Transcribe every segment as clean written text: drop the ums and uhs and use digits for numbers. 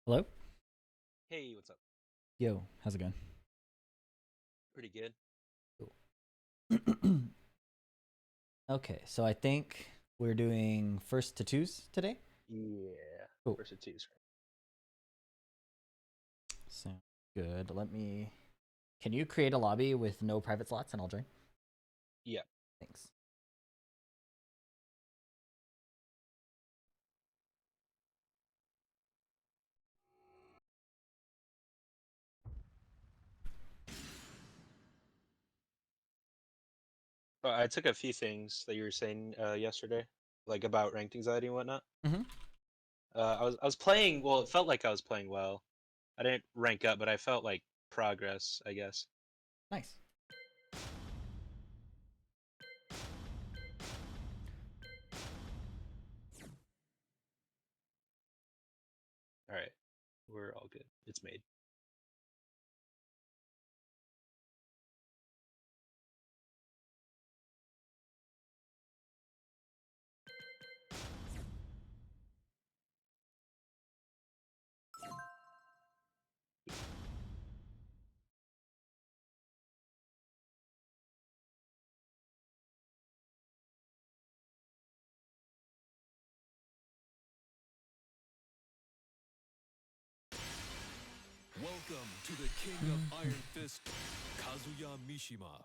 Hello? Hey, what's up? Yo, how's it going? Pretty good. Cool. Okay, so I think we're doing first to twos today. Yeah. Cool. Versus twos. Sounds good. Let me. Can you create a lobby with no private slots and I'll join? Yeah. Thanks. I took a few things that you were saying yesterday, like about ranked anxiety and whatnot. Mm-hmm. I was playing. Well, it felt like I was playing well. I didn't rank up, but I felt like progress, I guess. Nice. All right, we're all good. It's made. Welcome to the King of Iron Fist, Kazuya Mishima.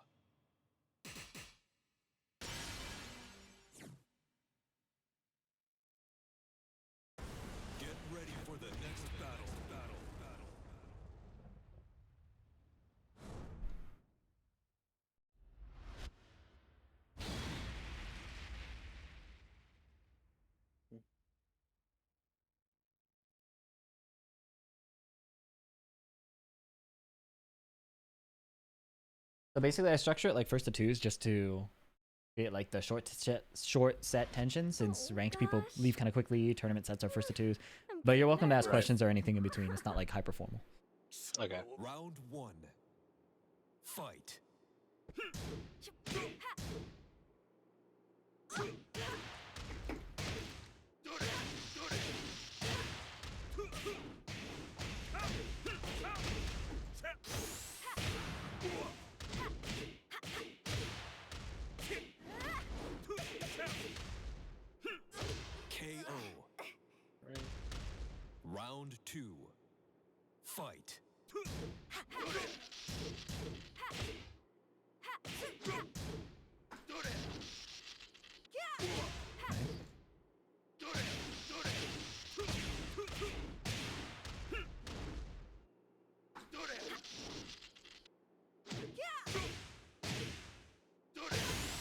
Get ready for the next battle. So basically, I structure it like first to twos just to create like the short set tension since ranked people leave kind of quickly. Tournament sets are first to twos. But you're welcome to ask Right. questions or anything in between. It's not like hyper formal. Okay. Round one. Fight. KO. Right. Round two. Fight.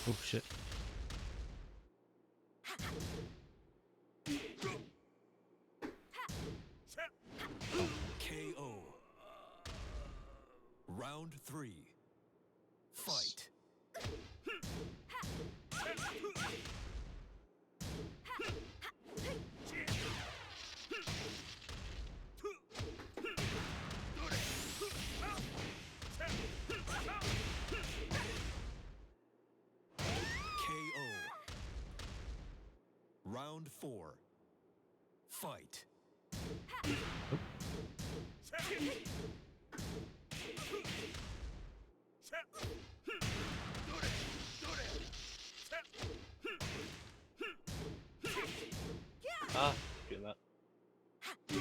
Oh shit. KO. Round three. Fight. KO. Round four. Fight. Ah, doing that. KO.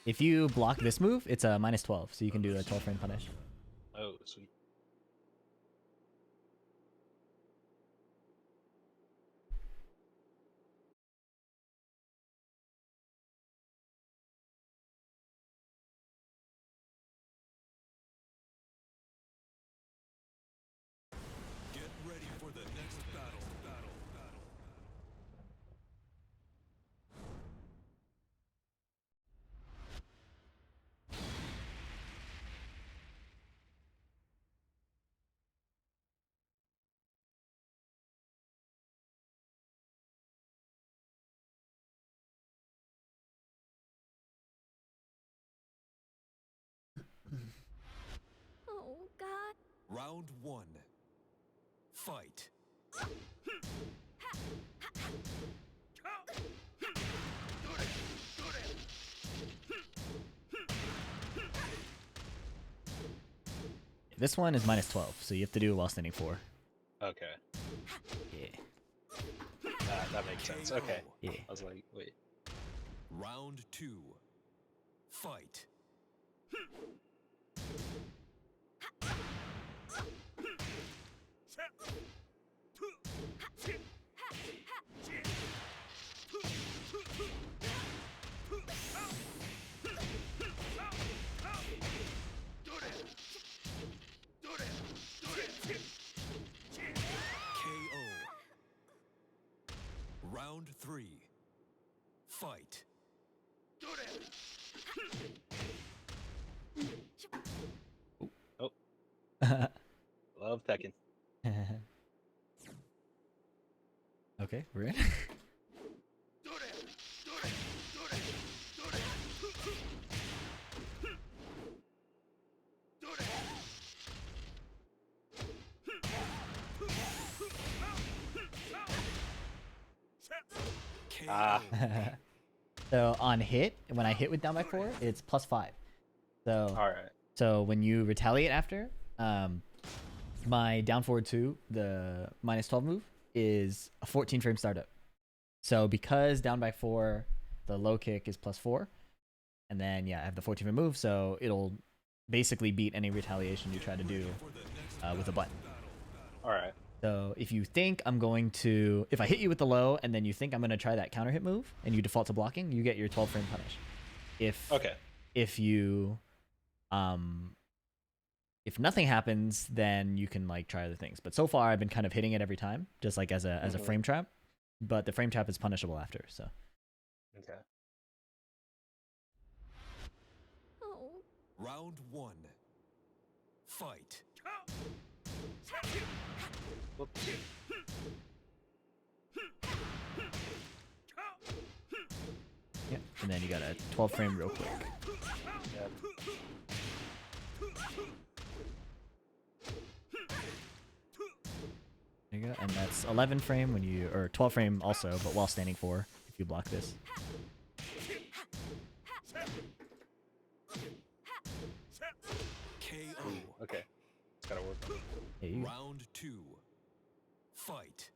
If you block this move, it's a minus 12, so you can do a 12 frame punish. Oh, sweet. Get ready for the next battle. Fight. This one is -12, so you have to do it while standing 4. Okay. Yeah. That makes sense. Okay. Yeah. I was like, wait. Round 2. Fight. KO. Round 3. Fight. Oh, love Tekken. Okay, we're in. KO. Ah. So on hit, when I hit with down by 4, it's +5. So All right. so when you retaliate after, my down forward 2, the -12 move, is a 14 frame startup. So because down by 4, the low kick is +4, and then yeah, I have the 14 frame move, so it'll basically beat any retaliation you try to do with a button. All right. So if you think I'm going to, if I hit you with the low and then you think I'm going to try that counter hit move and you default to blocking, you get your 12 frame punish. Okay. If you, if nothing happens, then you can like try other things. But so far I've been kind of hitting it every time, just like as a frame trap. But the frame trap is punishable after. So Okay. Round 1. Fight. Whoops. yeah, and then you got a 12 frame real quick. Yep. There you go, and that's 11 frame when you, or 12 frame also, but while standing 4 if you block this. KO. Okay. It's gotta work. There you go. Round 2. Fight.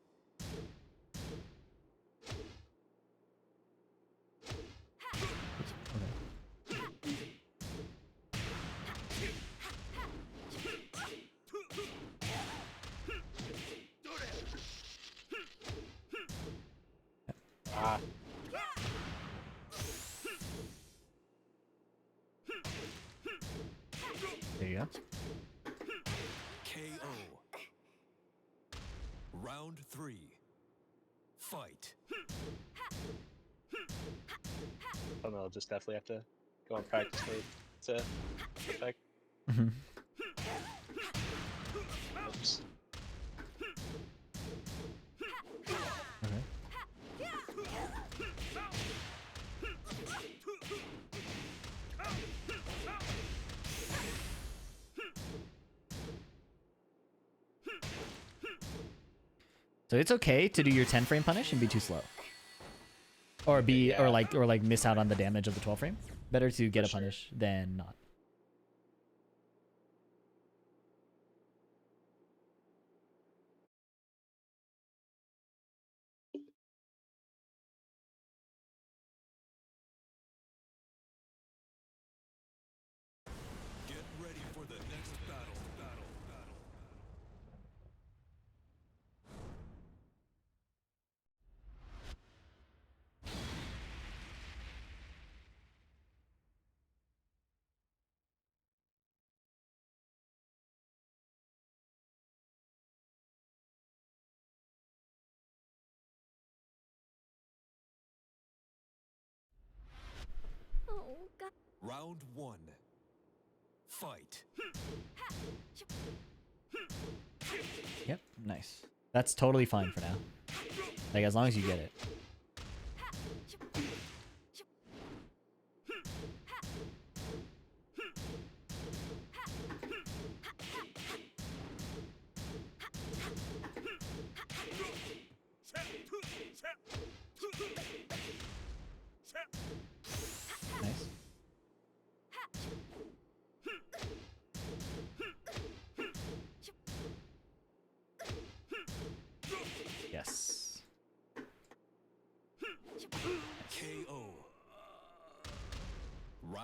Ah. There you go. KO. Round 3. Fight. Oh no, I'll just definitely have to go on practice mode to effect. Mhm. Oops. Okay. So it's okay to do your 10 frame punish and be too slow. Or be Yeah. or like miss out on the damage of the 12 frame. Better to get For a sure. punish than not. Get ready for the next battle. Round 1. Fight. Yep, nice. That's totally fine for now. Like as long as you get it.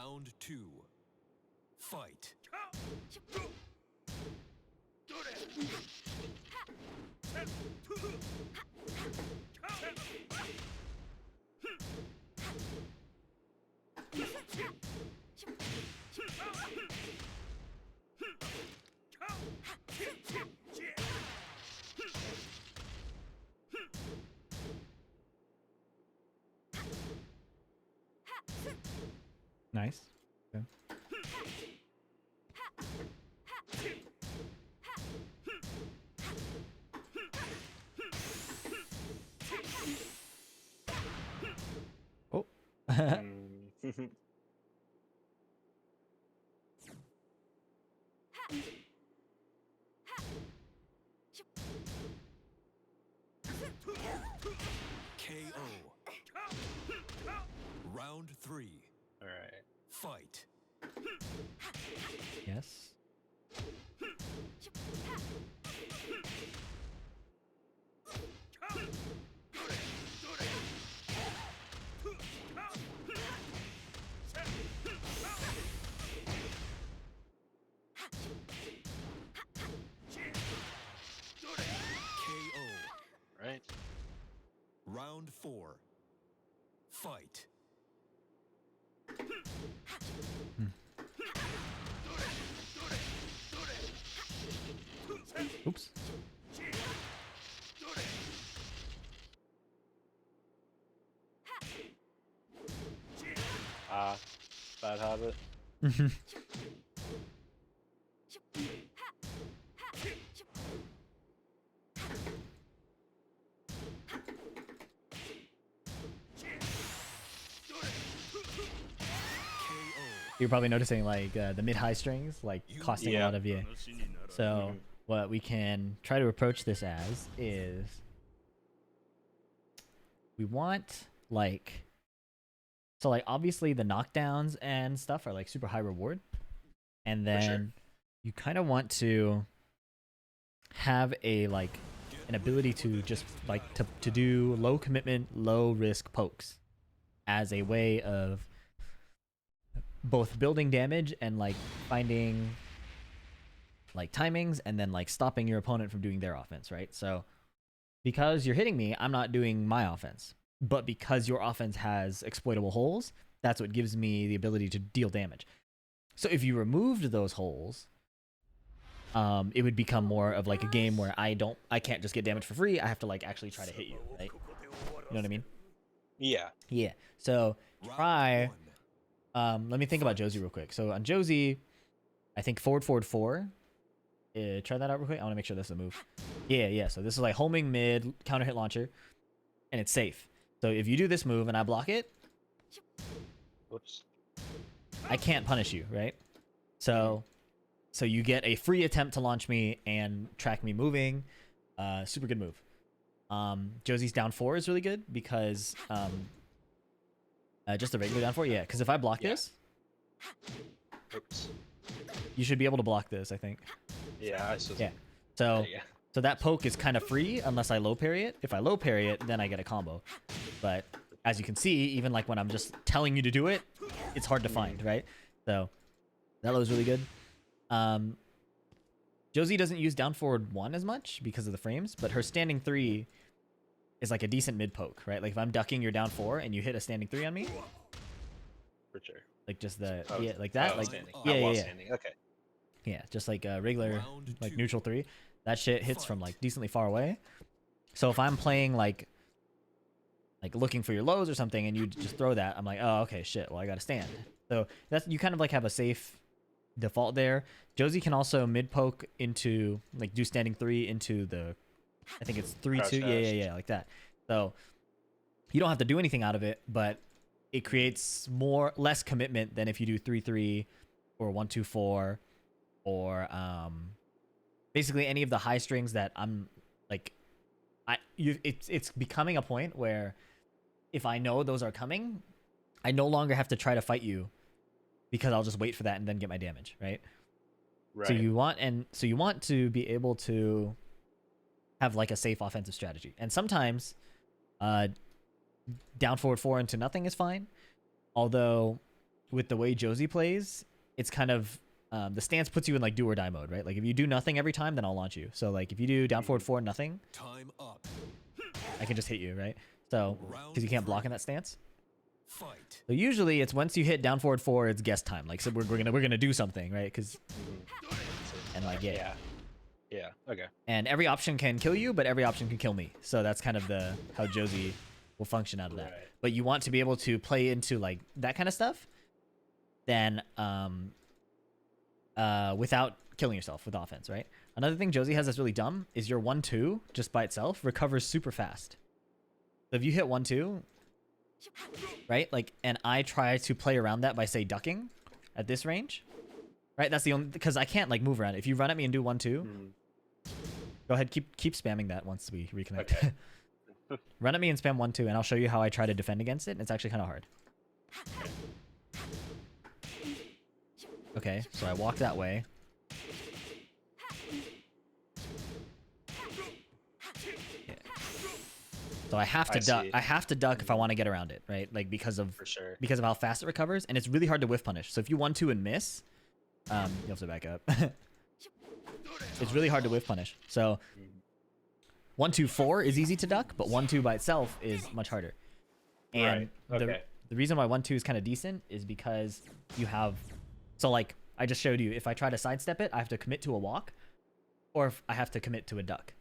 Round 2. Fight. Nice. Okay. Oh. Mm. KO. Round 3. All right. Fight. Yes. KO. Right. Round 4. Fight. Oops. Bad habit. KO. You're probably noticing like the mid-high strings like costing a Yeah. lot of you. So what we can try to approach this as is we want like obviously the knockdowns and stuff are like super high reward, and then sure. you kind of want to have a like an ability to just like to do low commitment, low risk pokes as a way of both building damage and like finding like timings and then like stopping your opponent from doing their offense, right? So because you're hitting me, I'm not doing my offense. But because your offense has exploitable holes, that's what gives me the ability to deal damage. So if you removed those holes, it would become more of like a game where I can't just get damage for free. I have to like actually try to hit you, right? You know what I mean? Yeah. Yeah. So try. Round 1. Let me think about Josie real quick. So on Josie, I think forward 4. Try that out real quick. I want to make sure this is a move. Yeah. So this is like homing mid counter hit launcher, and it's safe. So if you do this move and I block it, Whoops. I can't punish you, right? So you get a free attempt to launch me and track me moving. Super good move. Josie's down 4 is really good because just a regular down 4, yeah. Because if I block Yeah. this, Oops. you should be able to block this, I think. Yeah. I suppose. Yeah. So Yeah. so that poke is kind of free unless I low parry it. If I low parry it, then I get a combo. But as you can see, even like when I'm just telling you to do it, it's hard to find, right? So that was really good. Josie doesn't use down forward 1 as much because of the frames, but her standing 3 is like a decent mid poke, right? Like if I'm ducking your down 4 and you hit a standing 3 on me, For sure. like just the Oh, like that, like standing. yeah, Not while yeah. standing. Okay. Yeah, just like a regular Round like 2. neutral 3. That shit hits from like decently far away. So if I'm playing like looking for your lows or something and you just throw that, I'm like, oh, okay, shit, well I gotta stand. So that's, you kind of like have a safe default there. Josie can also mid poke into like do standing 3 into the, I think it's 3-2. Crouch Yeah, dash. like that. So you don't have to do anything out of it, but it creates less commitment than if you do 3-3 or 1-2-4 or basically any of the high strings that I'm like it's becoming a point where if I know those are coming, I no longer have to try to fight you because I'll just wait for that and then get my damage, right? Right. So you want to be able to have like a safe offensive strategy. And sometimes down forward 4 into nothing is fine. Although with the way Josie plays, it's kind of the stance puts you in like do or die mode, right? Like if you do nothing every time, then I'll launch you. So like if you do down forward 4 nothing, Time up. I can just hit you, right? So because you can't block in that stance. Fight. So usually it's once you hit down forward 4, it's guess time. Like so we're gonna do something, right? Because and like Yeah. Yeah. Okay. and every option can kill you, but every option can kill me. So that's kind of the how Josie will function out of that. Right. But you want to be able to play into like that kind of stuff, then without killing yourself with offense, right? Another thing Josie has that's really dumb is your 1-2 just by itself recovers super fast. So if you hit 1-2, right? Like, and I try to play around that by say ducking at this range, right? That's the only because I can't like move around. If you run at me and do 1-2, go ahead, keep spamming that once we reconnect. Okay. Run at me and spam 1-2, and I'll show you how I try to defend against it. And it's actually kind of hard. Okay, so I walk that way. Yeah. So I have to duck. see. I have to duck if I want to get around it, right? Like because of For sure. how fast it recovers, and it's really hard to whiff punish. So if you 1-2 and miss, you have to back up. It's really hard to whiff punish. So 1-2-4 is easy to duck, but 1-2 by itself is much harder. And Right. Okay. the reason why 1-2 is kind of decent is because you have, so like I just showed you, if I try to sidestep it, I have to commit to a walk, or if I have to commit to a duck.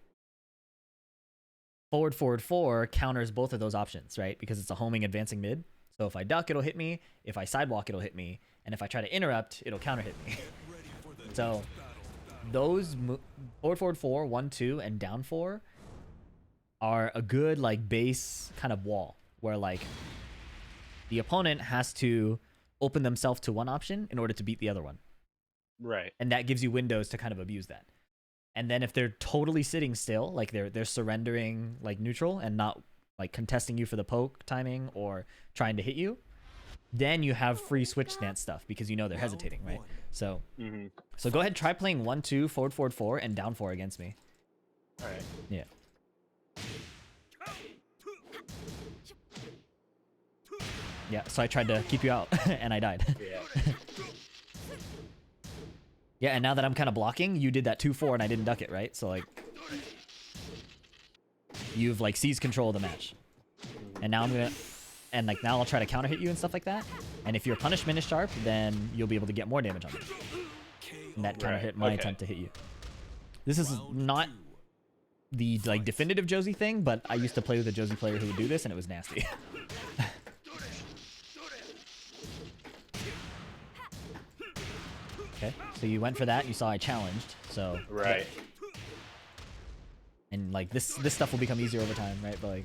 Forward, forward, 4 counters both of those options, right? Because it's a homing advancing mid. So if I duck, it'll hit me. If I sidewalk, it'll hit me. And if I try to interrupt, it'll counter hit me. So those forward, forward, 4, 1-2, and down 4 are a good like base kind of wall where like the opponent has to open themselves to one option in order to beat the other one. Right. And that gives you windows to kind of abuse that. And then if they're totally sitting still, like they're surrendering like neutral and not like contesting you for the poke timing or trying to hit you, then you have free switch stance stuff because you know they're hesitating, right? So so go ahead, try playing 1-2, forward, forward, 4, and down 4 against me. All right. Yeah. Yeah, so I tried to keep you out, and I died. Yeah. Yeah, and now that I'm kind of blocking, you did that 2-4, and I didn't duck it, right? So, like, you've, like, seized control of the match. And now I'm gonna... And, like, now I'll try to counter hit you and stuff like that. And if your punishment is sharp, then you'll be able to get more damage on me. And that counter hit my attempt to hit you. This is not the, like, definitive Josie thing, but I used to play with a Josie player who would do this, and it was nasty. Okay, so you went for that. You saw I challenged, so Right. and like this stuff will become easier over time, right? But like,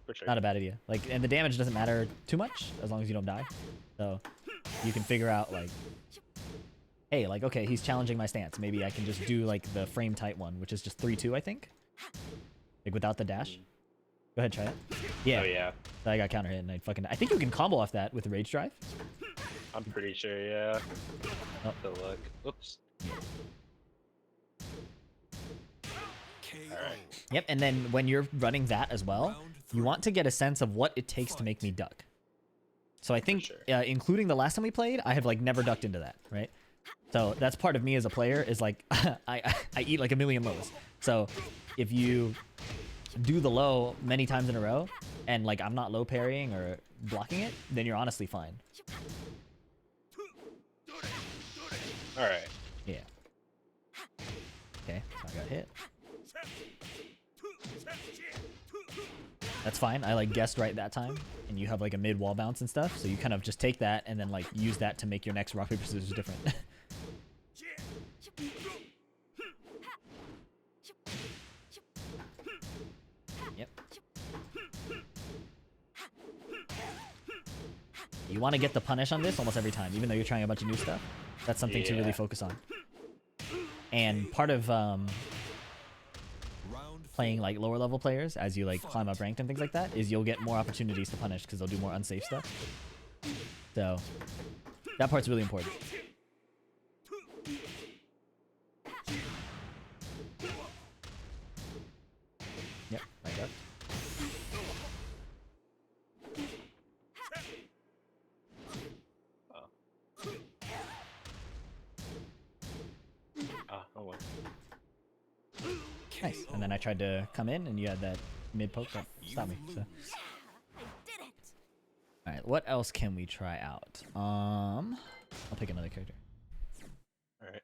For sure. not a bad idea. Like, and the damage doesn't matter too much as long as you don't die. So you can figure out like, hey, like okay, he's challenging my stance. Maybe I can just do like the frame tight one, which is just 3-2, I think, like without the dash. Go ahead, try it. Yeah. Oh yeah. So I got counter hit, and I think you can combo off that with rage drive. I'm pretty sure. Yeah. Oh. The look. Oops. Alright. Yep, and then when you're running that as well, you want to get a sense of what it takes to make me duck. So I think, sure. including the last time we played, I have like never ducked into that, right? So that's part of me as a player is like I eat like a million lows. So if you do the low many times in a row and like I'm not low parrying or blocking it, then you're honestly fine. All right. Yeah. Okay, so I got hit. That's fine. I like guessed right that time, and you have like a mid wall bounce and stuff, so you kind of just take that and then like use that to make your next rock paper scissors different. Yep. You want to get the punish on this almost every time, even though you're trying a bunch of new stuff. That's something to really focus on. And part of playing like lower level players as you like climb up ranked and things like that is you'll get more opportunities to punish because they'll do more unsafe stuff. So that part's really important. Yep, right up. Oh well. Nice. And then I tried to come in, and you had that mid poke that stopped me. So. I did it. All right, what else can we try out? I'll pick another character. All right.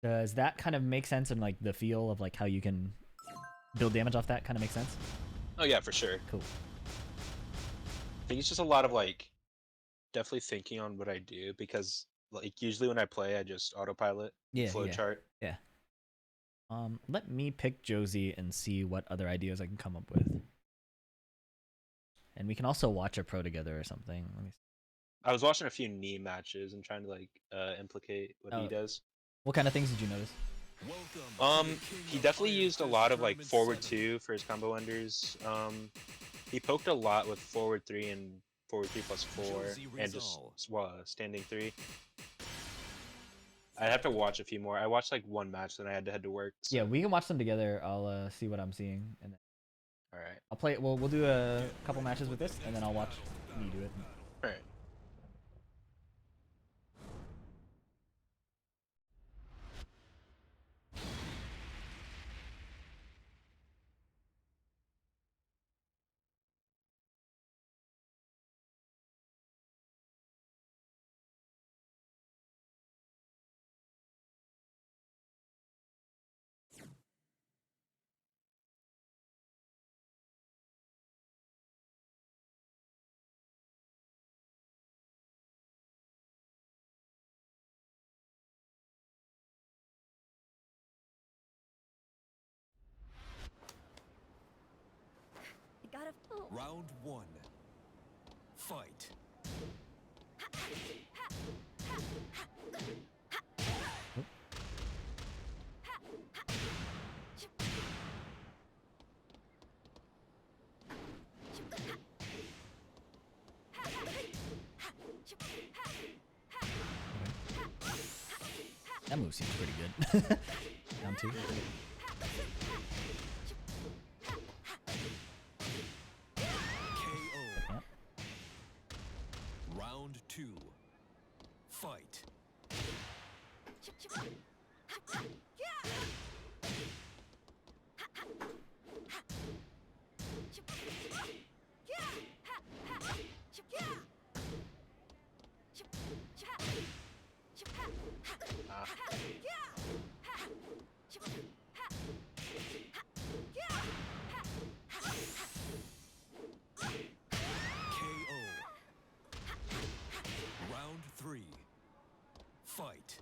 Does that kind of make sense in like the feel of like how you can build damage off that? Kind of makes sense. Oh yeah, for sure. Cool. I think it's just a lot of like definitely thinking on what I do because like usually when I play I just autopilot Yeah, flow yeah, chart. yeah. Let me pick Josie and see what other ideas I can come up with. And we can also watch a pro together or something. Let me see. I was watching a few knee matches and trying to like implicate what he does. What kind of things did you notice? He definitely used a lot of like forward 2 for his combo enders. He poked a lot with forward 3 and forward 3 plus 4 and just standing 3. I'd have to watch a few more. I watched like one match, then I had to head to work. So. Yeah, we can watch them together. I'll see what I'm seeing, and then All right. I'll play. Well, we'll do a couple matches with this, and then I'll watch you do it. All right. I gotta. Round 1. Fight. That move seems pretty good. Down 2. KO. Round 2. Fight. KO. Round 3. Fight.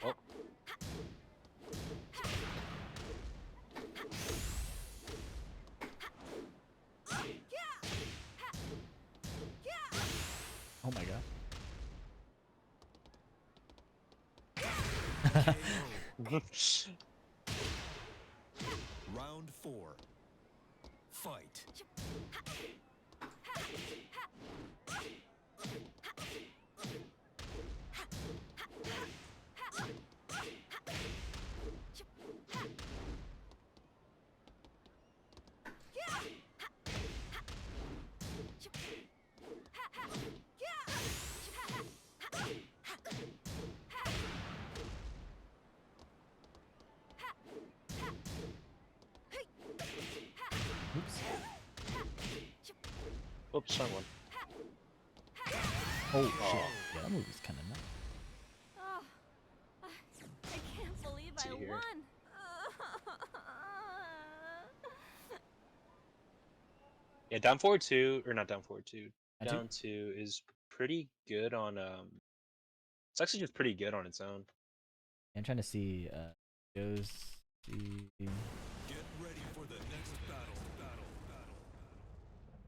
Oh. Oh my god. Round 4. Fight. Oops. Oops, wrong one. Oh shit. Yeah, that move is kind of nice. Oh, I can't believe See I here. won. Yeah, down forward 2 or not down forward 2. Down two? Down 2 is pretty good on It's actually just pretty good on its own. I'm trying to see Josie. Get ready for the next battle.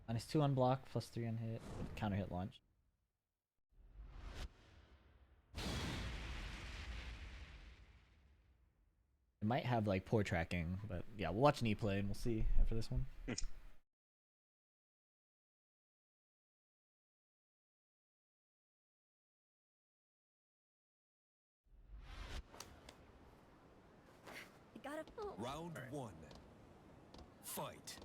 -2 on block, +3 on hit, with counter hit launch. It might have like poor tracking, but yeah, we'll watch knee play and we'll see after this one. Round one. Fight.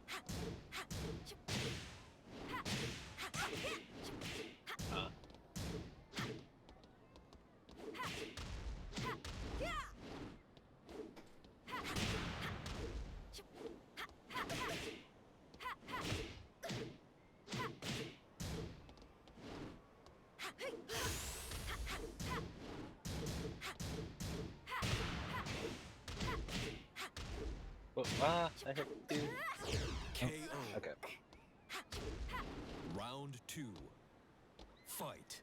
Uh, I hit two. KO. Okay. Round two. Fight.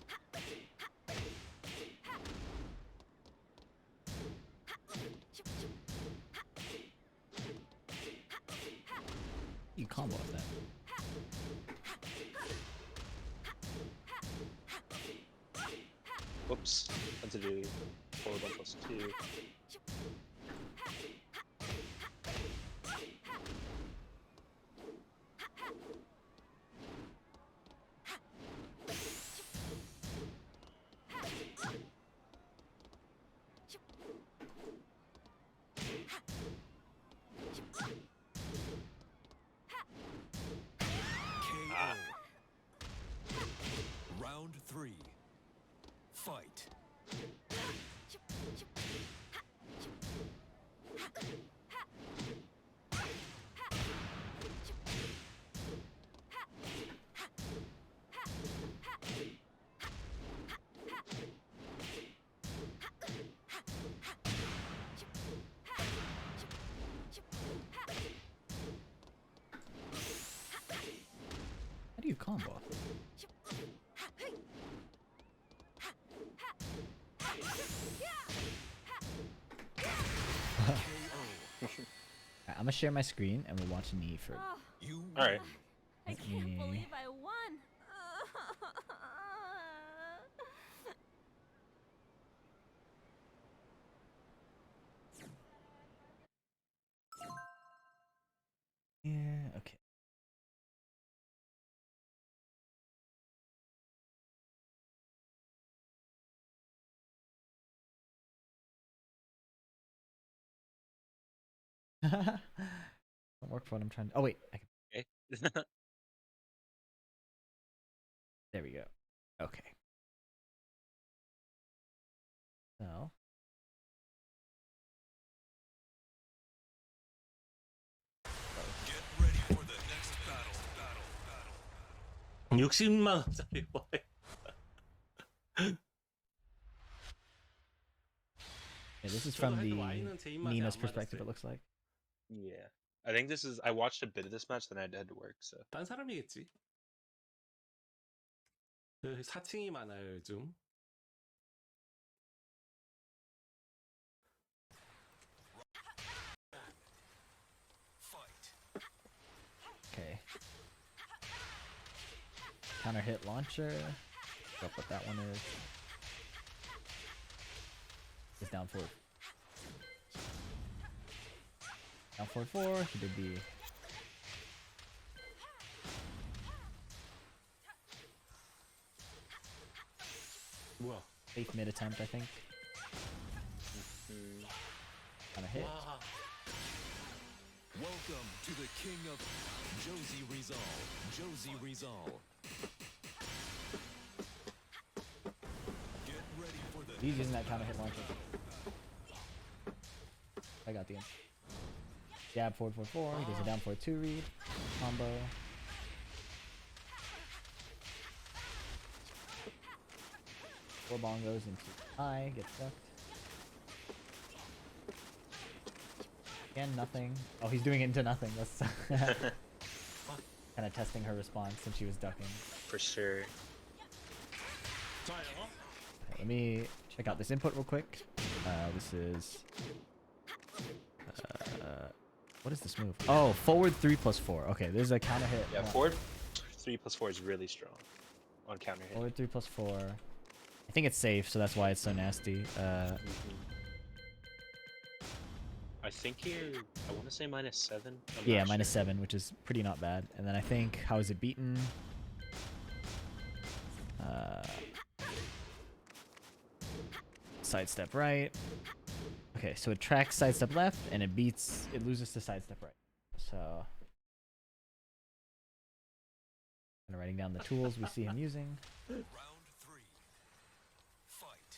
You combo off that. Whoops. Had to do forward 1+2. KO. Round three. Fight. How do you combo off it? Alright, I'm gonna share my screen and we'll watch Knee for. Oh, You All right. I can't Yeah. believe I won. Yeah. Okay. Don't work for what I'm trying to. Oh wait, I can. Okay. There we go. Okay. So. get ready for the next battle. 60만 원짜리 뭐해? Yeah, this is 저도 from 할 때 the Y는 제 입맛에 Nina's 안 perspective. It 맞았어요. looks like. Yeah. I think this is. I watched a bit of this match, then I had to work. So 딴 사람이겠지. 그 4층이 많아요 요즘. Fight. Okay. Counter hit launcher. Look what that one is. It's down forward. Down forward 4. He did the. 뭐야? Eighth mid attempt, I think. Counter hit. 와. Welcome to the king of Josie Rizal. Josie Rizal. Get ready for the He's using that counter hit launcher. I got the end. Jab forward 4-4. He does a down forward 2 read. Combo. Four bongos into high. Gets stuck. Again, nothing. Oh, he's doing it into nothing. That's kind of testing her response since she was ducking. for sure. 좋아요. Okay, let me check out this input real quick. This is. What is this move? Oh, forward 3+4. Okay, there's a counter hit. Yeah, Hold on. forward 3+4 is really strong on counter hit. Forward 3+4. I think it's safe, so that's why it's so nasty. I think here, I want to say -7. I'm Yeah, not sure. -7, which is pretty not bad. And then I think, how is it beaten? Sidestep right. Okay, so it tracks sidestep left and it loses to sidestep right. So, kind of writing down the tools we see him using. Round 3. Fight.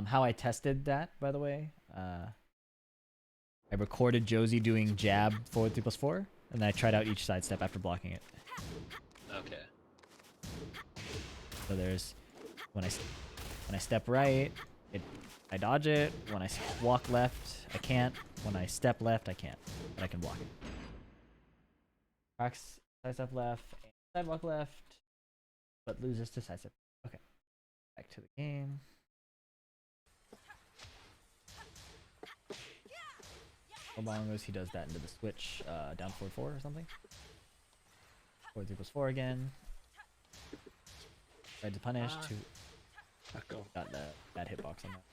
How I tested that, by the way, I recorded Josie doing jab forward 3+4, and then I tried out each sidestep after blocking it. Okay. So there's when I step right, I dodge it. When I walk left, I can't. When I step left, I can't, but I can block it. Tracks sidestep left, and sidewalk left, but loses to sidestep. Okay, back to the game. Bongos, he does that into the switch, down forward 4 or something. Forward 3+4 again. Tried to punish. Got that hitbox on that.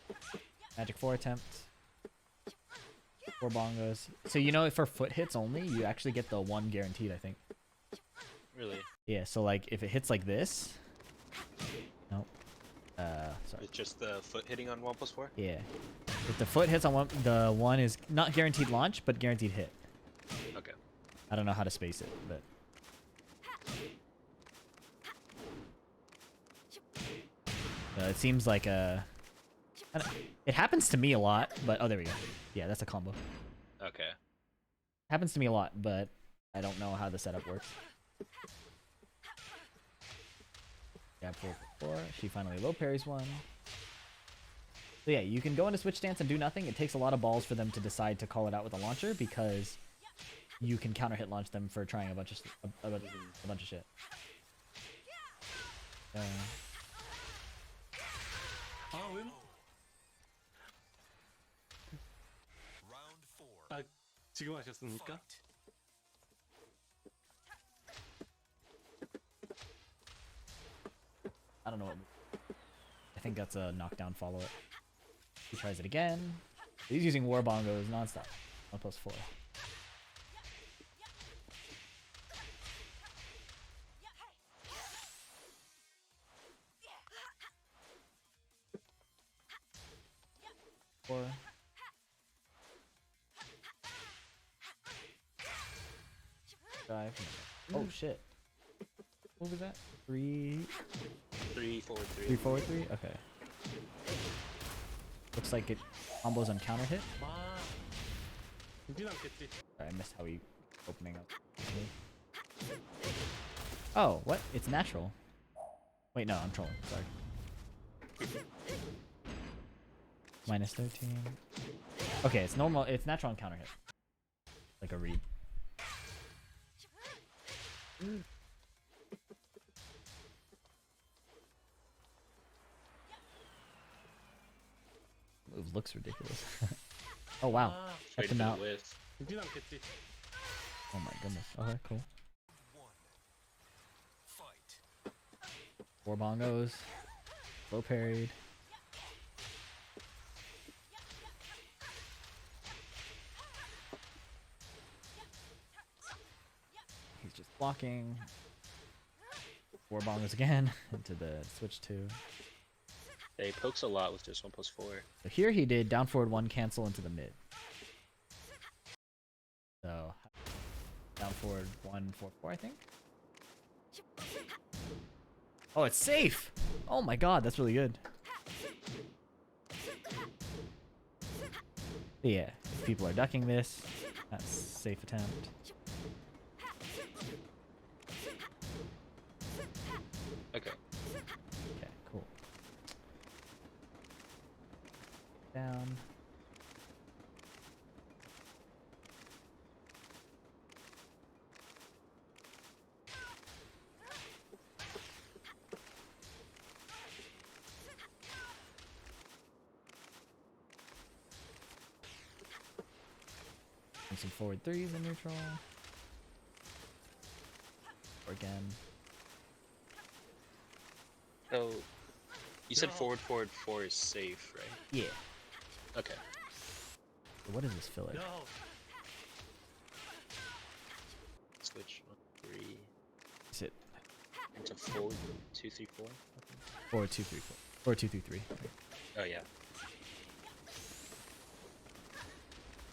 Magic 4 attempt. 4 bongos. So you know, for foot hits only, you actually get the 1 guaranteed, I think. Really? Yeah. So like, if it hits like this. Nope. Sorry. It's just the foot hitting on 1+4? Yeah. If the foot hits on one, the 1 is not guaranteed launch, but guaranteed hit. Okay. I don't know how to space it, but. It seems like it happens to me a lot, but oh, there we go. Yeah, that's a combo. Okay. Happens to me a lot, but I don't know how the setup works. Jab 4+4. She finally low parries one. So yeah, you can go into switch stance and do nothing. It takes a lot of balls for them to decide to call it out with a launcher because you can counter hit launch them for trying a bunch of shit. 왜? Round 4. 아, 지금 하셨습니까? I don't know what. I think that's a knockdown follow it. He tries it again. He's using war bongos nonstop. 1+4. Four. Drive. Oh shit. What was that? 3 forward 3. 3 forward 3? Okay. Looks like it combos on counter hit. 되진 않겠지. Sorry, I missed how he opening up. Oh, what? It's natural. Wait, no, I'm trolling. Sorry. Minus 13. Okay, it's normal. It's natural on counter hit. Like a read. Move looks ridiculous. Oh wow. Checked him out. 되진 않겠지. Oh my goodness. Okay, cool. 1. Fight. 4 bongos. Low parried. He's just blocking. 4 bongos again into the switch 2. Yeah, he pokes a lot with just 1+4. So here he did down forward 1 cancel into the mid. So down forward 1 4 I think. Oh, it's safe. Oh my god, that's really good. Yeah, if people are ducking this, that's a safe attempt. Okay. Okay, cool. Down. And some forward 3s in neutral. Or again. So, you said forward 4 is safe, right? Yeah. Okay. So what is this filler? No. Switch 1, 3 Is it into forward 2, 3, 4. forward 2 3 4? Or 2-3-3. Oh yeah.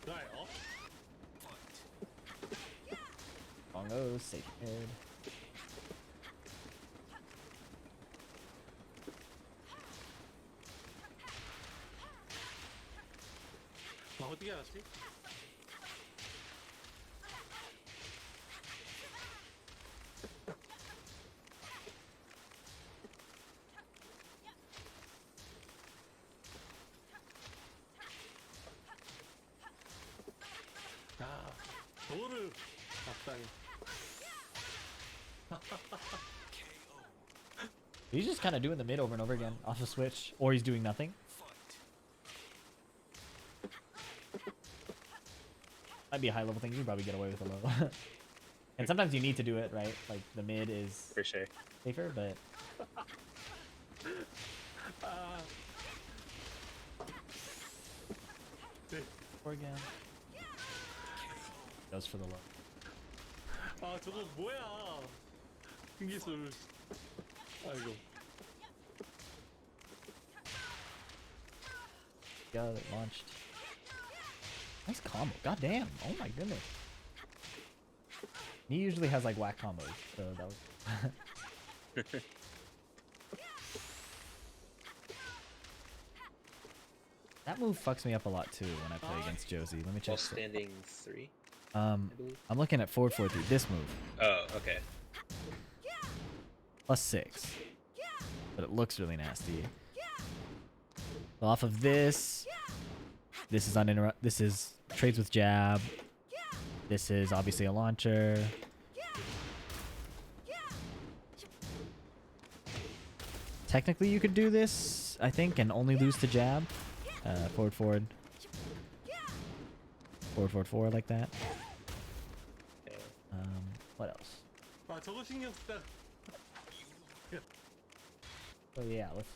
좋아요. Bongo, safe head. 아, 어떻게 알았지? 아, 돌을 앞당해. He's just kind of doing the mid over and over again off the switch, or he's doing nothing. Might be a high level thing. You can probably get away with a low. And sometimes you need to do it, right? Like the mid is For sure. safer, but 아, 네. or again goes for the low. 아, 저거 뭐야? 신기술. 아이고. Got it launched. Nice combo. God damn. Oh my goodness. He usually has like whack combos, so that was. That move fucks me up a lot too when I play against Josie. Let me While check. standing 3. I'm looking at forward 4-3. This move Oh, okay. +6, but it looks really nasty. So off of this, this is uninterrupted. This is trades with jab. This is obviously a launcher. Technically, you could do this, I think, and only lose to jab. Forward, forward. Forward, forward, forward, like that. Okay. What else? 아, 저거 신경 쓰다. Oh yeah, let's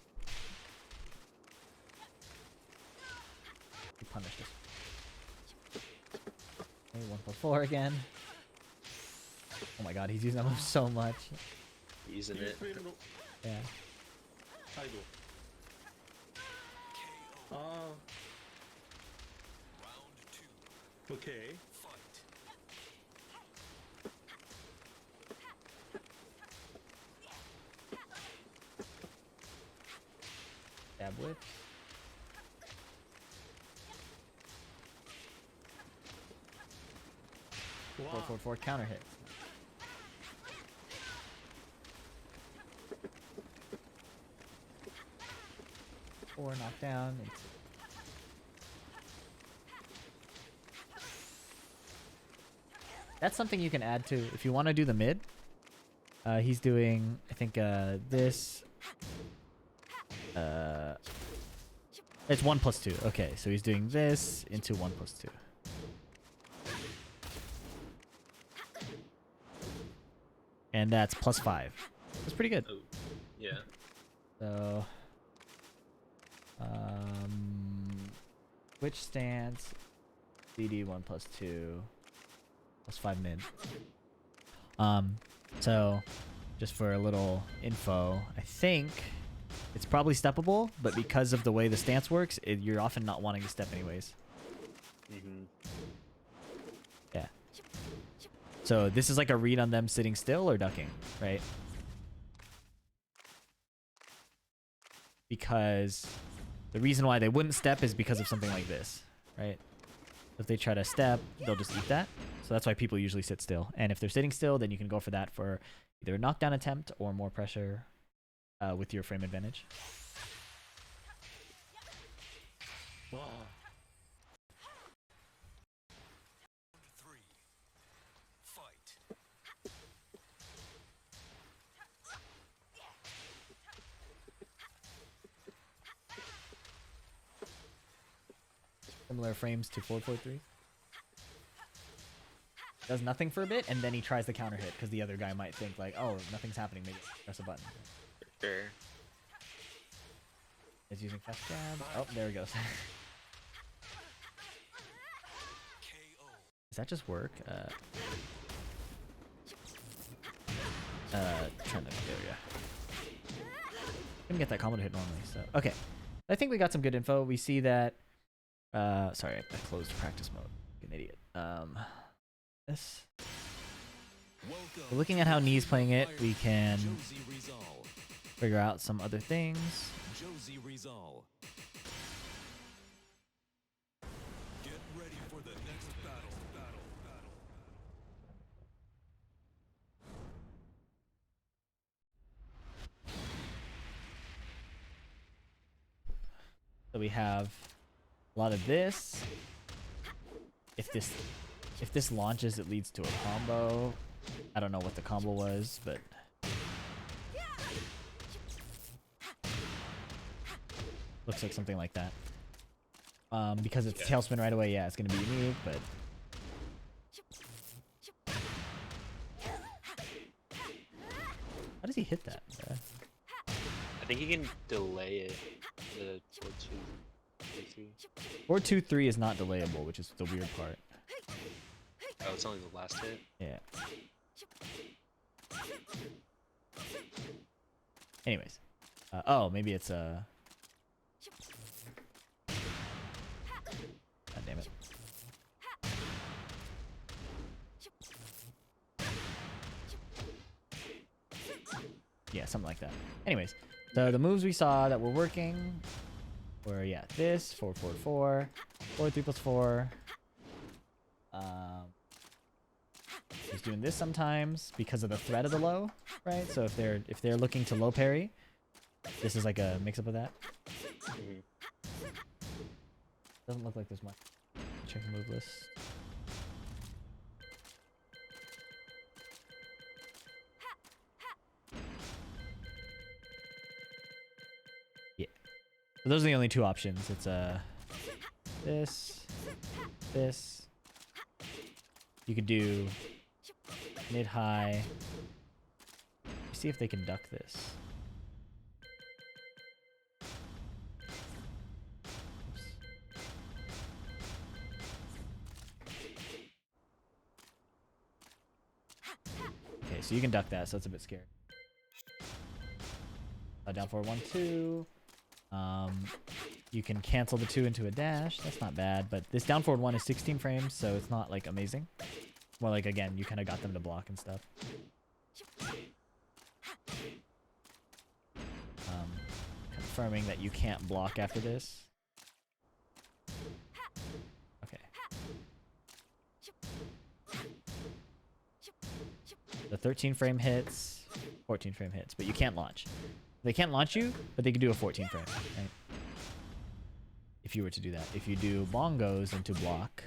punish this. Okay, 1+4 again. Oh my god, he's using that move so much. Using it. 프레임으로. Yeah. 아이고. 아. 오케이. Jab whip. 와. 4-4-4 counter hit. Or knockdown. That's something you can add to if you want to do the mid. He's doing, I think, this. It's 1+2. Okay, so he's doing this into 1+2. And that's +5. That's pretty good. Oh, yeah. So, which stance? CD 1+2 +5 mid. So just for a little info, I think it's probably steppable, but because of the way the stance works, you're often not wanting to step anyways. Mm-hmm. Yeah. So this is like a read on them sitting still or ducking, right? Because the reason why they wouldn't step is because of something like this, right? If they try to step, they'll just eat that. So that's why people usually sit still. And if they're sitting still, then you can go for that for either a knockdown attempt or more pressure with your frame advantage. 와. Similar frames to 4-4-3. Does nothing for a bit, and then he tries the counter hit because the other guy might think like, oh, nothing's happening, maybe press a button. Sure. He's using fast jab. Oh, there he goes. Does that just work? Trying to, there we go. Couldn't get that combo to hit normally. So okay, I think we got some good info. We see that. Sorry, I closed practice mode. Like an idiot. This. So looking at how Knee's playing it, we can figure out some other things. Get ready for the next battle. So we have a lot of this. If this launches, it leads to a combo. I don't know what the combo was, but looks like something like that. Because it's tailspin right away, yeah, it's gonna be unique, but how does he hit that? I think you can delay it. The 4-2, 3-3. 4-2-3 is not delayable, which is the weird part. Oh, it's only the last hit. Yeah. Anyways, oh, maybe it's God damn it. Yeah, something like that. Anyways, so the moves we saw that were working were, yeah, this 4-4-4, 4-3+4. He's doing this sometimes because of the threat of the low, right? So if they're looking to low parry, this is like a mix-up of that. Doesn't look like there's much. Check the move list. Yeah. So those are the only two options. It's this. You could do mid-high. See if they can duck this. Okay, so you can duck that, so it's a bit scary. Down forward 1-2. You can cancel the 2 into a dash. That's not bad, but this down forward 1 is 16 frames, so it's not like amazing. Well, like again, you kind of got them to block and stuff. Confirming that you can't block after this. Okay. The 13 frame hits, 14 frame hits, but you can't launch. They can't launch you, but they can do a 14 frame, right? If you were to do that. If you do bongos into block,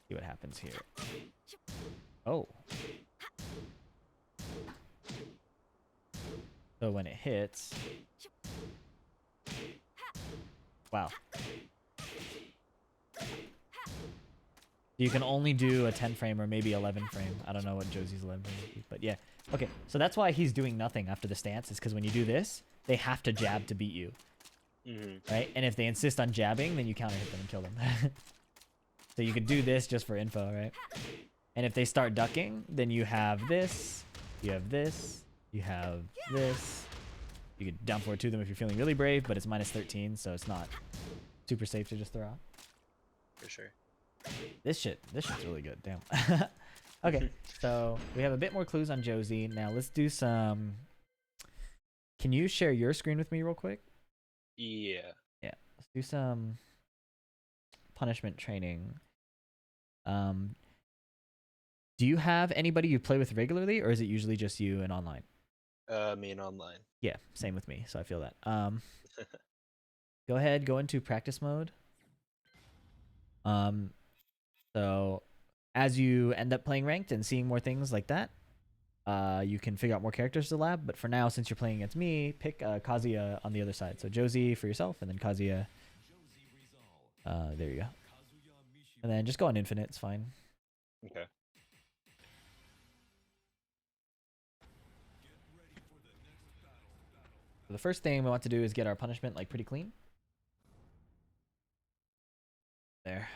see what happens here. Oh. So when it hits, wow. You can only do a 10 frame or maybe 11 frame. I don't know what Josie's 11 frame would be, but yeah. Okay, so that's why he's doing nothing after the stance, is because when you do this, they have to jab to beat you. Right? And if they insist on jabbing, then you counter hit them and kill them. So you could do this just for info, right? And if they start ducking, then you have this, you have this, you have this. You could down forward to them if you're feeling really brave, but it's -13, so it's not super safe to just throw out. For sure. This shit's really good. Damn. Okay, so we have a bit more clues on Josie. Now let's do some. Can you share your screen with me real quick? Yeah. Yeah. Let's do some punishment training. Do you have anybody you play with regularly, or is it usually just you and online? Me and online. Yeah, same with me. So I feel that. Go ahead, go into practice mode. So as you end up playing ranked and seeing more things like that, you can figure out more characters to lab. But for now, since you're playing against me, pick Kazuya on the other side. So Josie for yourself, and then Kazuya. There you go. And then just go on infinite. It's fine. Okay. So the first thing we want to do is get our punishment like pretty clean. There.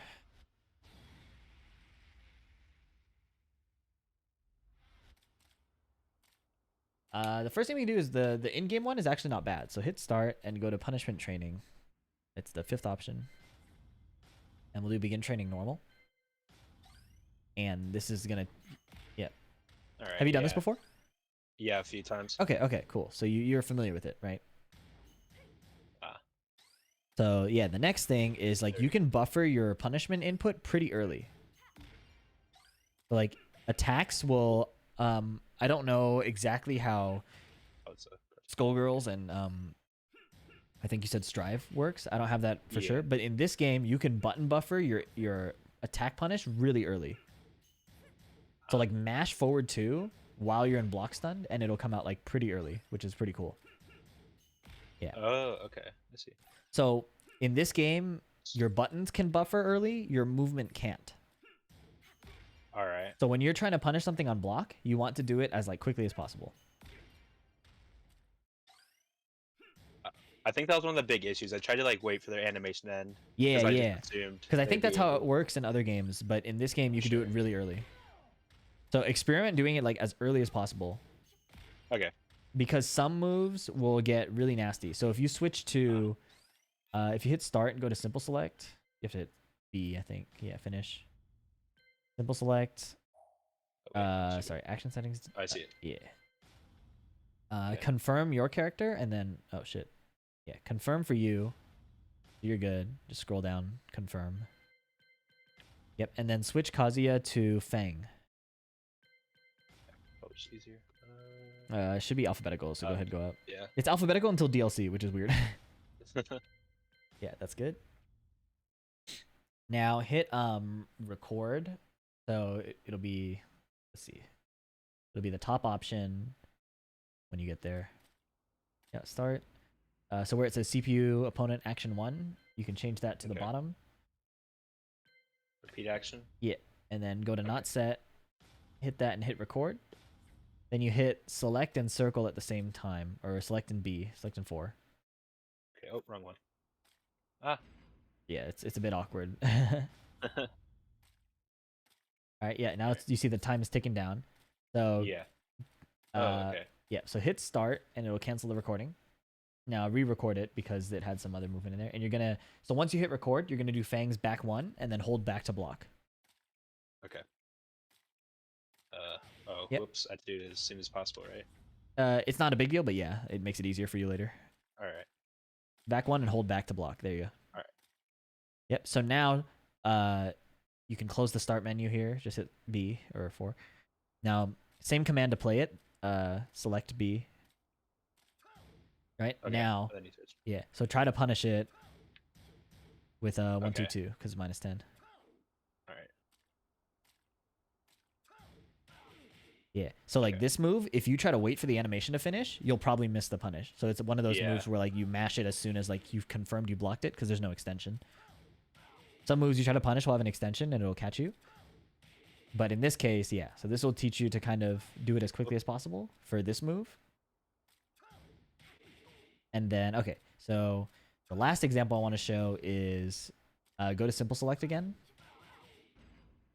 The first thing we can do is the in-game one is actually not bad. So hit start and go to punishment training. It's the 5th option. And we'll do begin training normal. And this is gonna, yeah. All right. Have you done this before? Yeah, a few times. Okay, cool. So you're familiar with it, right? Ah. So yeah, the next thing is like you can buffer your punishment input pretty early. So, like attacks will, I don't know exactly how Oh, it's a- Skullgirls and I think you said Strive works. I don't have that for Yeah. sure, but in this game you can button buffer your attack punish really early. So like mash forward 2 while you're in block stunned, and it'll come out like pretty early, which is pretty cool. Yeah. Oh, okay. I see. So in this game, your buttons can buffer early, your movement can't. All right. So when you're trying to punish something on block, you want to do it as like quickly as possible. I think that was one of the big issues. I tried to like wait for their animation to end. Yeah, 'cause I yeah. just assumed Because I they'd think that's be how it able- works in other games, but in this game you can do it really early. So experiment doing it like as early as possible. Okay. Because some moves will get really nasty. So if you switch to, if you hit start and go to simple select, you have to hit B, I think. Yeah, finish. Simple select. Oh, wait, Sorry, action settings. I see it. Yeah. Okay. Confirm your character and then, oh shit. Yeah, confirm for you. You're good. Just scroll down, confirm. Yep, and then switch Kazuya to Fang. Oh, it's easier. It should be alphabetical, so go ahead, go up. Yeah. It's alphabetical until DLC, which is weird. Yeah, that's good. Now hit record. So it'll be, let's see. It'll be the top option when you get there. Yeah, start. So where it says CPU opponent action 1, you can change that to the Okay. bottom. Repeat action. And then go to not set, hit that and hit record. Then you hit select and circle at the same time, or select and B, select and 4. Okay. Oh, wrong one. Ah. Yeah, it's a bit awkward. All right, yeah. Now it's, you see the time is ticking down. So Yeah. Oh, okay. yeah. So hit start and it'll cancel the recording. Now re-record it because it had some other movement in there. And you're gonna, so once you hit record, you're gonna do Fang's back 1 and then hold back to block. Okay. Oh, Yep. whoops. I have to do it as soon as possible, right? It's not a big deal, but yeah, it makes it easier for you later. All right. Back 1 and hold back to block. There you go. All right. Yep. So now, you can close the start menu here. Just hit B or 4. Now, same command to play it. Select B. Right Okay. now, Then you switch. yeah. So try to punish it with 1 2 Okay. 2 because minus 10. All right. Yeah. So like Okay. this move, if you try to wait for the animation to finish, you'll probably miss the punish. So it's one of those Yeah. moves where like you mash it as soon as like you've confirmed you blocked it because there's no extension. Some moves you try to punish will have an extension and it'll catch you. But in this case, yeah. So this will teach you to kind of do it as quickly as possible for this move. And then, okay. So the last example I want to show is go to simple select again.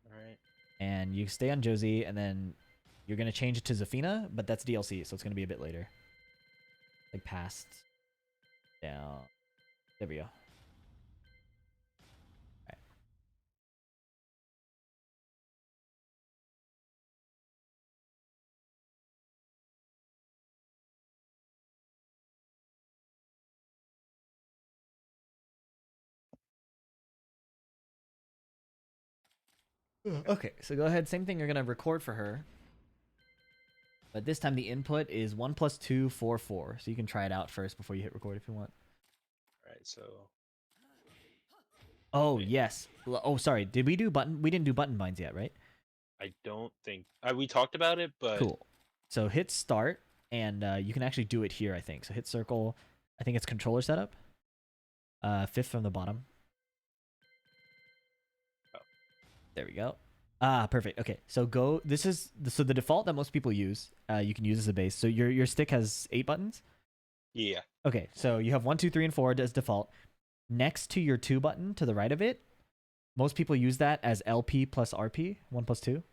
All right. And you stay on Josie, and then you're going to change it to Zafina, but that's DLC, so it's going to be a bit later. Like past, down. There we go. Alright. Okay, so go ahead. Same thing. You're going to record for her. But this time the input is 1 + 2 4 4. So you can try it out first before you hit record if you want. All right. So. Oh, Wait. yes. Oh, sorry. Did we do button? We didn't do button binds yet, right? I don't think we talked about it, but Cool. So hit start, and you can actually do it here, I think. So hit circle. I think it's controller setup. 5th from the bottom. Oh. There we go. Ah, perfect. Okay, so go. This is so the default that most people use. You can use as a base. So your stick has 8 buttons. yeah. Okay, so you have 1 2 3 and 4 as default. Next to your 2 button to the right of it, most people use that as LP plus RP, 1 + 2.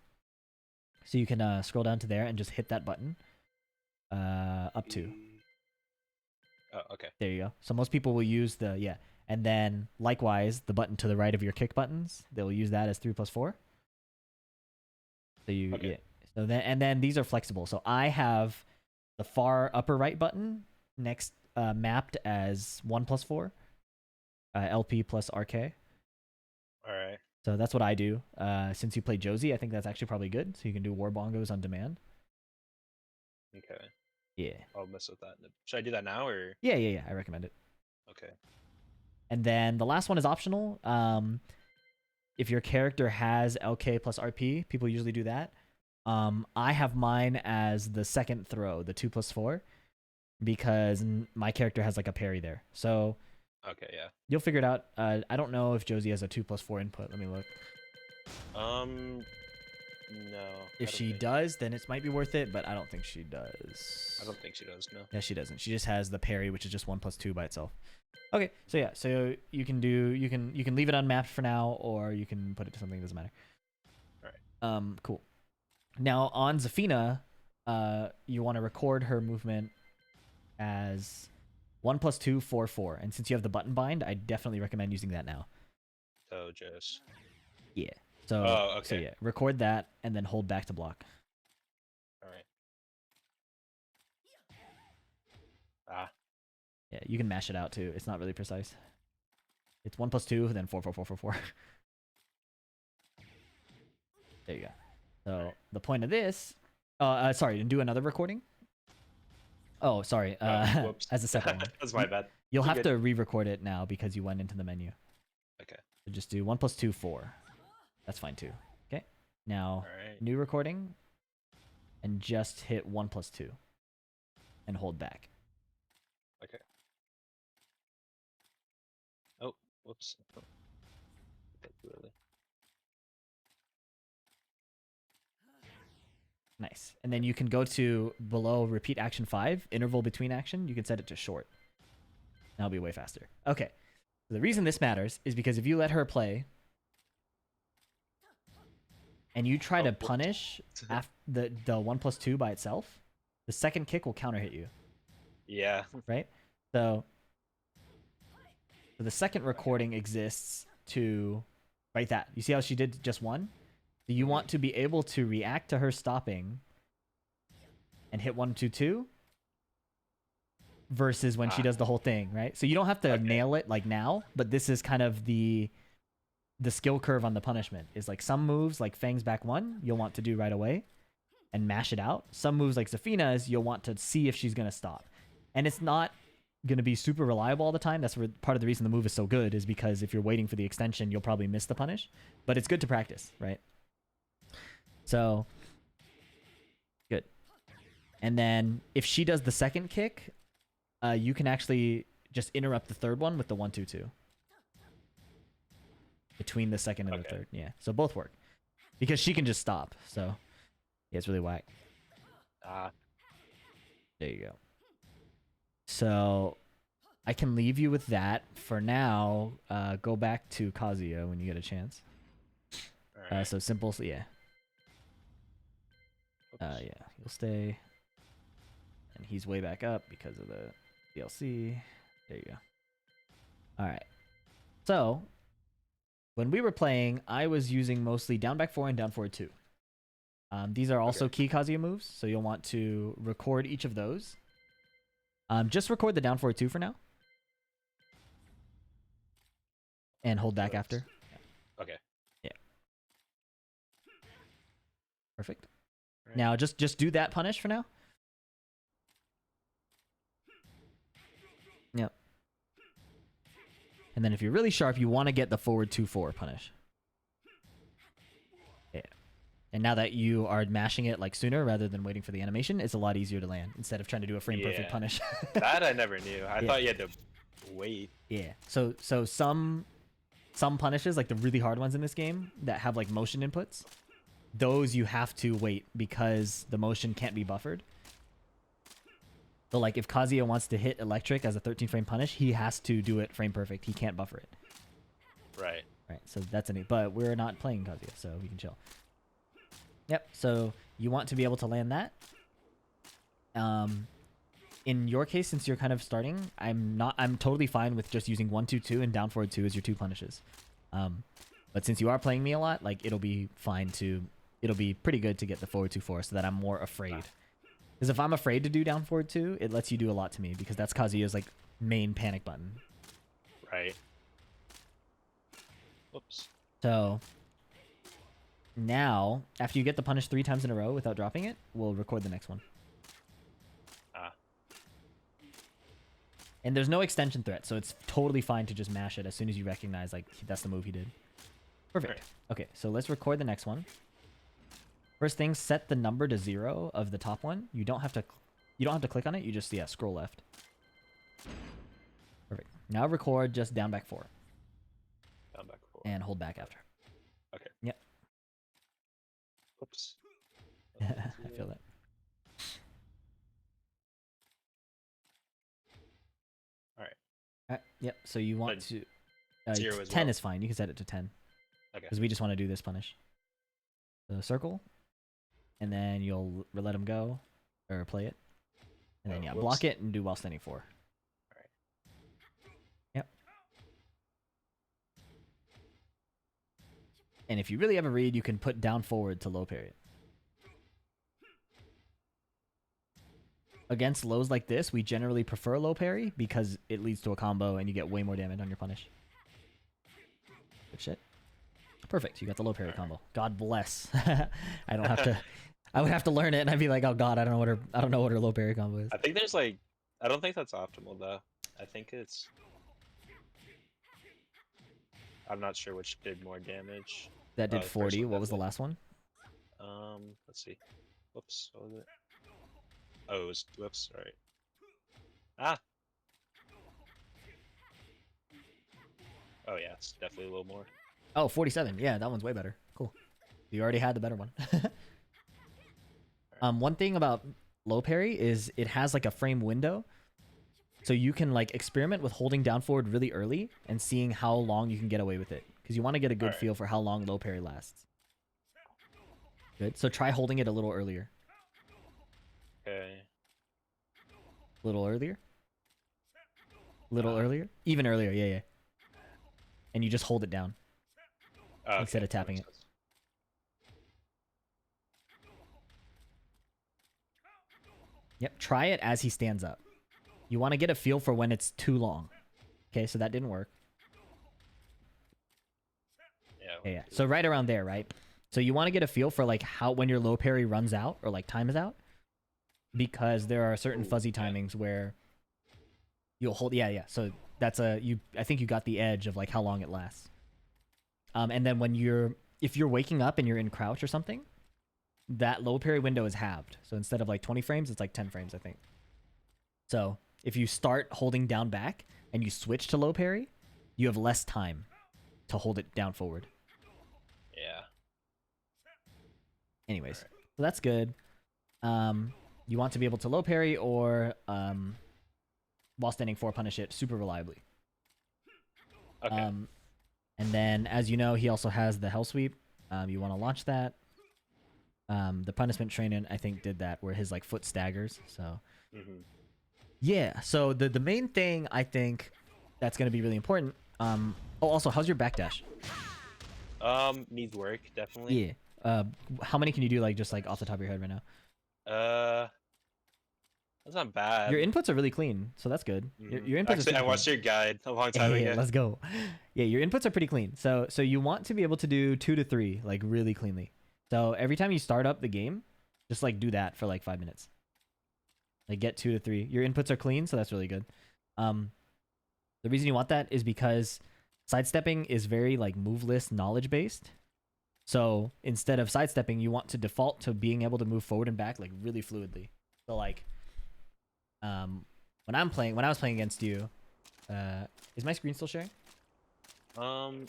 So you can scroll down to there and just hit that button. up 2. Oh, okay. There you go. So most people will use the and then likewise the button to the right of your kick buttons, they'll use that as 3+4. So you Okay. So then these are flexible. So I have the far upper right button next mapped as 1+4, LP plus RK. All right. So that's what I do. Since you play Josie, I think that's actually probably good. So you can do war bongos on demand. Okay. Yeah. I'll mess with that. Should I do that now or? Yeah. I recommend it. Okay. And then the last one is optional. If your character has LK plus RP, people usually do that. I have mine as the second throw, the 2+4, because my character has like a parry there. So Okay. Yeah. you'll figure it out. I don't know if Josie has a 2+4 input. Let me look. No. If she does, then it might be worth it, but I don't think she does. I don't think she does. No. Yeah, she doesn't. She just has the parry, which is just 1+2 by itself. Okay, so yeah, so you can leave it unmapped for now, or you can put it to something that doesn't matter. All right. Cool. Now on Zafina, you want to record her movement as 1+2, 4, 4, and since you have the button bind, I definitely recommend using that now. So just. Yeah. So Oh, So okay. yeah, record that and then hold back to block. All right. Ah. Yeah, you can mash it out too. It's not really precise. It's 1+2, then 4, 4, 4, 4, 4. There you go. So the point of this, sorry, and do another recording. Oh, sorry. Whoops. As a separate one. That's my bad. You'll You're have good. to re-record it now because you went into the menu. Okay. So just do 1+2, 4. That's fine too. Okay. Now All right. new recording, and just hit 1+2, and hold back. Okay. Oh, whoops. Oh. That's really. Nice. And then you can go to below repeat action 5, interval between action. You can set it to short. That'll be way faster. Okay. So the reason this matters is because if you let her play and you try to whoops. punish the 1+2 by itself, the second kick will counter hit you, Yeah. right? So the second recording exists to write that. You see how she did just one? So you want to be able to react to her stopping and hit 1, 2, 2 versus when she does the whole thing, right? So you don't have to Okay. nail it like now, but this is kind of the skill curve on the punishment. Is like some moves like Fang's back 1 you'll want to do right away and mash it out. Some moves like Zafina's you'll want to see if she's going to stop. And it's not going to be super reliable all the time. That's part of the reason the move is so good, is because if you're waiting for the extension, you'll probably miss the punish. But it's good to practice, right? So, good. And then if she does the second kick, you can actually just interrupt the third one with the 1, 2, 2. Between the second and the third. Yeah. So both work. Because she can just stop. So, yeah, it's really whack. There you go. So, I can leave you with that for now. Go back to Kazuya when you get a chance. All right. So simple, so yeah. Oops. Yeah, he'll stay. And he's way back up because of the DLC. There you go. Alright. So, when we were playing, I was using mostly down back 4 and down forward 2. These are also key Kazuya moves, so you'll want to record each of those. Just record the down forward 2 for now. And hold back after. Okay. Yeah. Perfect. Right. Now, just do that punish for now. Yep. And then if you're really sharp, you want to get the forward 2-4 punish. Yeah. And now that you are mashing it like sooner rather than waiting for the animation, it's a lot easier to land instead of trying to do a frame perfect Yeah. punish. That I never knew. I Yeah. thought you had to wait. Yeah. So some punishes, like the really hard ones in this game that have like motion inputs, those you have to wait because the motion can't be buffered. So like if Kazuya wants to hit electric as a 13 frame punish, he has to do it frame perfect. He can't buffer it. Right. Right. So that's but we're not playing Kazuya, so we can chill. Yep. So you want to be able to land that. in your case, since you're kind of starting, I'm totally fine with just using 1-2-2 and down forward 2 as your 2 punishes. But since you are playing me a lot, like it'll be pretty good to get the forward 2-4 so that I'm more afraid. Because if I'm afraid to do down forward 2, it lets you do a lot to me because that's Kazuya's like main panic button. Right. Whoops. So now, after you get the punish 3 times in a row without dropping it, we'll record the next one. Ah. And there's no extension threat, so it's totally fine to just mash it as soon as you recognize like that's the move he did. Perfect. Right. Okay, so let's record the next one. First thing, set the number to 0 of the top one. You don't have to click on it. You just scroll left. Perfect. Now record just down back 4 Down back 4. and hold back after. Okay. Yep. Whoops. I feel that. Alright. Yep. So you want But to 0 as 10 well. is fine. You can set it to 10 Okay. because we just want to do this punish. So circle, and then you'll let him go or play it, and then whoops. block it and do while standing 4. Alright. Yep. And if you really have a read, you can put down forward to low parry it. Against lows like this, we generally prefer low parry because it leads to a combo and you get way more damage on your punish. Good shit. Perfect. You got the low parry combo. God bless. I don't have to. I would have to learn it, and I'd be like, oh god, I don't know what her low parry combo is. I think there's like, I don't think that's optimal though. I think it's. I'm not sure which did more damage. That did the first 40. one What was the definitely. last one? Let's see. Whoops. What was it? Oh, it was. Whoops. All right. Ah. Oh yeah, it's definitely a little more. Oh, 47. Yeah, that one's way better. Cool. You already had the better one. One thing about low parry is it has like a frame window. So you can like experiment with holding down forward really early and seeing how long you can get away with it. Because you want to get a good Alright. feel for how long low parry lasts. Good. So try holding it a little earlier. Okay. A little earlier? Earlier? Even earlier, yeah. And you just hold it down. Oh, Instead of that tapping makes it. sense. Yep, try it as he stands up. You want to get a feel for when it's too long. Okay, so that didn't work. Yeah. So right around there, right? So you want to get a feel for like how when your low parry runs out or like time is out, because there are certain fuzzy timings where you'll hold. Yeah. So that's I think you got the edge of like how long it lasts. And then if you're waking up and you're in crouch or something, that low parry window is halved. So instead of like 20 frames, it's like 10 frames, I think. So if you start holding down back and you switch to low parry, you have less time to hold it down forward. Yeah. Anyways, so that's good. You want to be able to low parry or while standing 4 punish it super reliably. Okay. And then, as you know, he also has the Hell Sweep. You want to launch that. The punishment training, I think, did that where his like foot staggers. So yeah. So the main thing I think that's going to be really important. Oh, also, how's your backdash? Needs work definitely. Yeah. How many can you do like just like off the top of your head right now? That's not bad. Your inputs are really clean, so that's good. Your inputs Actually, are I watched your guide a long time ago. Let's go. Yeah, your inputs are pretty clean. So you want to be able to do 2 to 3 like really cleanly. So every time you start up the game, just like do that for like 5 minutes. Like get 2 to 3. Your inputs are clean, so that's really good. The reason you want that is because sidestepping is very like move list knowledge based. So instead of sidestepping, you want to default to being able to move forward and back like really fluidly. So like when I was playing against you, is my screen still sharing?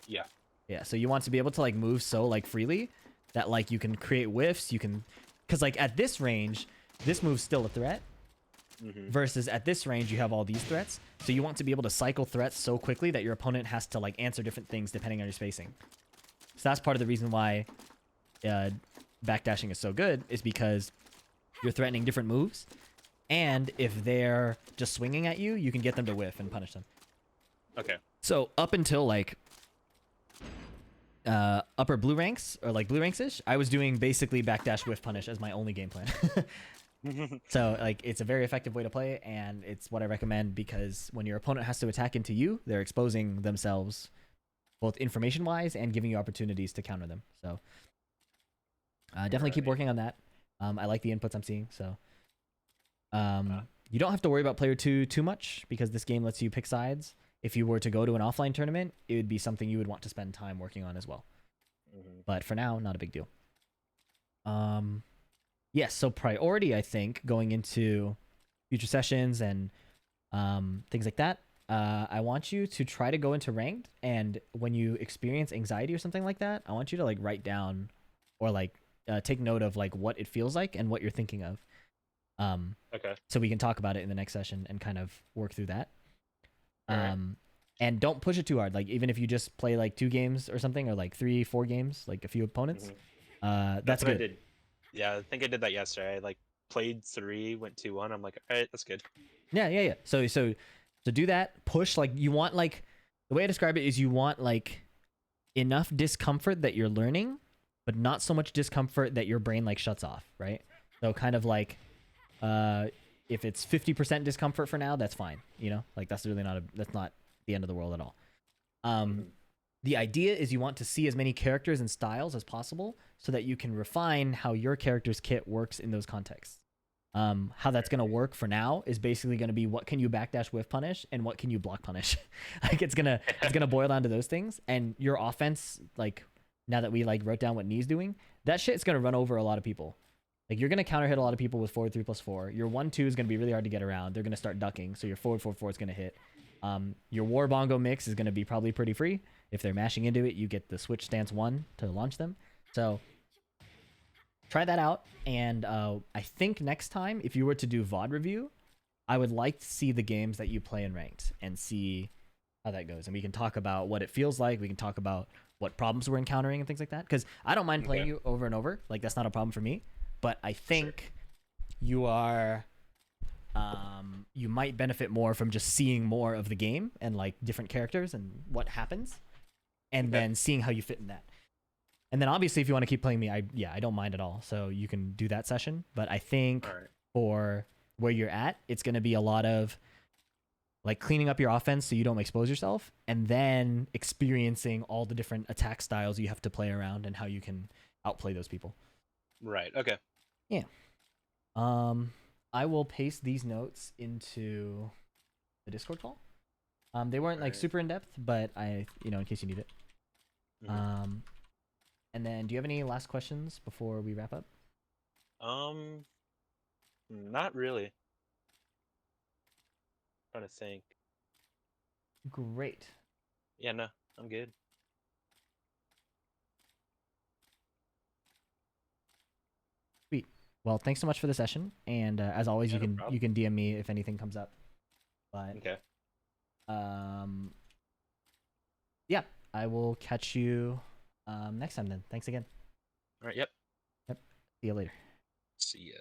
Yeah. Yeah, so you want to be able to like move so like freely that like you can create whiffs, because like at this range, this move's still a threat. Versus at this range, you have all these threats. So you want to be able to cycle threats so quickly that your opponent has to like answer different things depending on your spacing. So that's part of the reason why backdashing is so good, is because you're threatening different moves. And if they're just swinging at you, you can get them to whiff and punish them. Okay. So up until like upper blue ranks or like blue ranks ish, I was doing basically backdash whiff punish as my only game plan. So like it's a very effective way to play, and it's what I recommend because when your opponent has to attack into you, they're exposing themselves both information wise and giving you opportunities to counter them. So definitely keep Right. working on that. I like the inputs I'm seeing. So you don't have to worry about player 2 too much because this game lets you pick sides. If you were to go to an offline tournament, it would be something you would want to spend time working on as well. Mhm. But for now, not a big deal. Yes, so priority, I think, going into future sessions and things like that, I want you to try to go into ranked, and when you experience anxiety or something like that, I want you to like write down or like take note of like what it feels like and what you're thinking of. Okay. So we can talk about it in the next session and kind of work through that. Alright. And don't push it too hard. Like even if you just play like 2 games or something, or like 3-4 games, like a few opponents, that's what I good. did. Yeah, I think I did that yesterday. I like played 3, went 2-1. I'm like, all right, that's good. Yeah. So do that. Push like you want like the way I describe it is you want like enough discomfort that you're learning, but not so much discomfort that your brain like shuts off, right? So kind of like if it's 50% discomfort for now, that's fine. You know, like that's really that's not the end of the world at all. The idea is you want to see as many characters and styles as possible so that you can refine how your character's kit works in those contexts. How that's going to work for now is basically going to be what can you backdash whiff punish and what can you block punish. Like it's going to boil down to those things, and your offense, like now that we like wrote down what Knee's doing, that shit's going to run over a lot of people. Like you're going to counter hit a lot of people with forward 3+4. Your 1-2 is going to be really hard to get around. They're going to start ducking, so your forward 4/4 is going to hit. Your war bongo mix is going to be probably pretty free. If they're mashing into it, you get the switch stance 1 to launch them. So try that out. And I think next time, if you were to do VOD review, I would like to see the games that you play in ranked and see how that goes. And we can talk about what it feels like. We can talk about what problems we're encountering and things like that. Because I don't mind playing you over and over. Like that's not a problem for me. But I think you are you might benefit more from just seeing more of the game and like different characters and what happens, and then seeing how you fit in that. And then obviously if you want to keep playing me, I don't mind at all. So you can do that session. But I think for where you're at, it's going to be a lot of like cleaning up your offense so you don't expose yourself, and then experiencing all the different attack styles you have to play around and how you can outplay those people. Right. Okay. Yeah. I will paste these notes into the Discord call. They weren't like super in depth, but in case you need it. And then do you have any last questions before we wrap up? Not really. Trying to think. Great. Yeah, no, I'm good. Sweet. Well, thanks so much for the session, and as always, Yeah, no you problem. can DM me if anything comes up. But Okay. yeah, I will catch you next time then. Thanks again. All right. Yep. See you later. See ya.